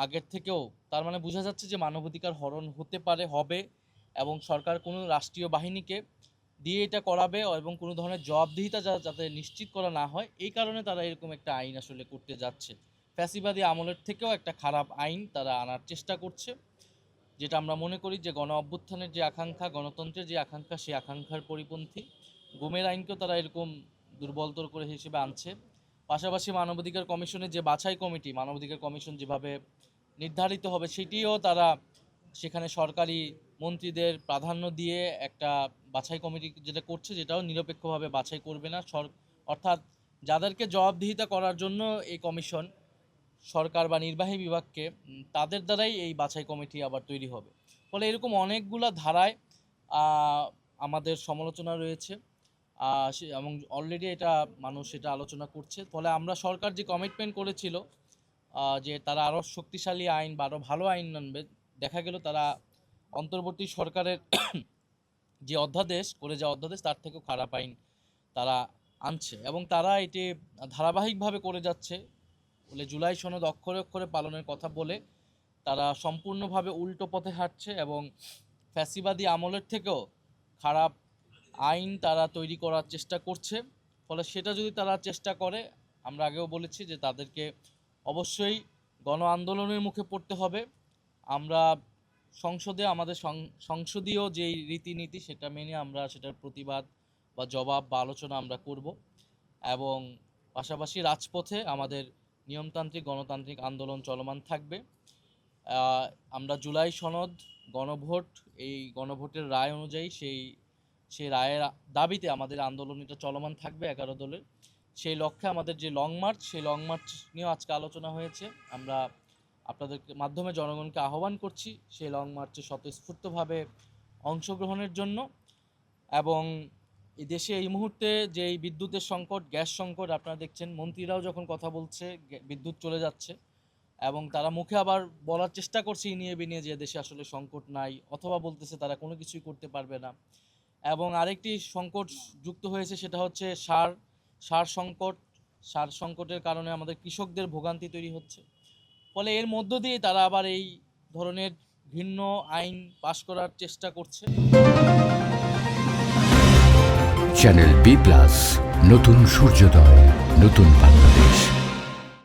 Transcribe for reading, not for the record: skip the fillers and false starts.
আগের থেকেও, তার মানে বোঝা যাচ্ছে যে মানবাধিকার হরণ হতে পারে, হবে, এবং সরকার কোনো রাষ্ট্রীয় বাহিনীকে দিয়ে এটা করাবে এবং কোনো ধরনের জবাবদিহিতা যাতে নিশ্চিত করা না হয়, এই কারণে তারা এরকম একটা আইন আসলে করতে যাচ্ছে। ফ্যাসিবাদী আমলের থেকেও একটা খারাপ আইন তারা আনার চেষ্টা করছে, যেটা আমরা মনে করি যে গণ অভ্যুত্থানের যে আকাঙ্ক্ষা, গণতন্ত্রের যে আকাঙ্ক্ষা, সেই আকাঙ্ক্ষার পরিপন্থী। গুমের আইনকেও তারা এরকম দুর্বলতর করে হিসেবে আনছে। পাশাপাশি মানবাধিকার কমিশনের যে বাছাই কমিটি, মানবাধিকার কমিশন যেভাবে নির্ধারিত হবে, সেটিও তারা সেখানে সরকারি মন্ত্রীদের প্রাধান্য দিয়ে একটা বাছাই কমিটি যেটা করছে, যেটাও নিরপেক্ষভাবে বাছাই করবে না। অর্থাৎ যাদেরকে জবাবদিহিতা করার জন্য এই কমিশন, সরকার বা নির্বাহী বিভাগকে, তাদের দ্বারাই এই বাছাই কমিটি আবার তৈরি হবে। ফলে এরকম অনেকগুলা ধারায় আমাদের সমালোচনা রয়েছে, এবং অলরেডি এটা মানুষ এটা আলোচনা করছে। ফলে আমরা, সরকার যে কমিটমেন্ট করেছিল যে তারা আরও শক্তিশালী আইন বা আরও ভালো আইন আনবে, দেখা গেল তারা অন্তর্বর্তী সরকারের যে অধ্যাদেশ করে যাওয়া অধ্যাদেশ, তার থেকেও খারাপ আইন তারা আনছে, এবং তারা এটি ধারাবাহিকভাবে করে যাচ্ছে। বলে জুলাই সনদ অক্ষরে অক্ষরে পালনের কথা বলে তারা সম্পূর্ণভাবে উল্টো পথে হাঁটছে, এবং ফ্যাসিবাদী আমলের থেকেও খারাপ আইন তারা তৈরি করার চেষ্টা করছে। ফলে সেটা যদি তারা চেষ্টা করে, আমরা আগেও বলেছি যে তাদেরকে অবশ্যই গণ আন্দোলনের মুখে পড়তে হবে। আমরা সংসদে আমাদের সংসদীয় যেই রীতিনীতি, সেটা মেনে আমরা সেটার প্রতিবাদ বা জবাব বা আলোচনা আমরা করব, এবং পাশাপাশি রাজপথে আমাদের নিয়মতান্ত্রিক গণতান্ত্রিক আন্দোলন চলমান থাকবে। আমরা জুলাই সনদ, গণভোট, এই গণভোটের রায় অনুযায়ী সেই রায়ের দাবিতে আমাদের আন্দোলন এটা চলমান থাকবে 11 দলের। সেই লক্ষ্যে আমাদের যে লং মার্চ, সেই লং মার্চ নিয়েও আজকে আলোচনা হয়েছে। আমরা আপনাদের মাধ্যমে জনগণকে আহ্বান করছি সেই লং মার্চে স্বতঃস্ফূর্তভাবে অংশগ্রহণের জন্য। এবং এই দেশে এই মুহূর্তে যে বিদ্যুতের সংকট, গ্যাস সংকট, আপনারা দেখছেন মন্ত্রীরাও যখন কথা বলছে বিদ্যুৎ চলে যাচ্ছে, এবং তারা মুখে আবার বলার চেষ্টা করছে ইনিয়ে বিনিয়ে যে দেশে আসলে সংকট নাই, অথবা বলতেছে তারা কোনো কিছুই করতে পারবে না। এবং আরেকটি সংকট যুক্ত হয়েছে, সেটা হচ্ছে সার সংকট। সার সংকটের কারণে আমাদের কৃষকদের ভোগান্তি তৈরি হচ্ছে। ফলে এর মধ্য দিয়ে তারা আবার এই ধরনের ভিন্ন আইন পাশ করার চেষ্টা করছে। চ্যানেল বি+, নতুন সূর্যোদয়, নতুন বাংলাদেশ।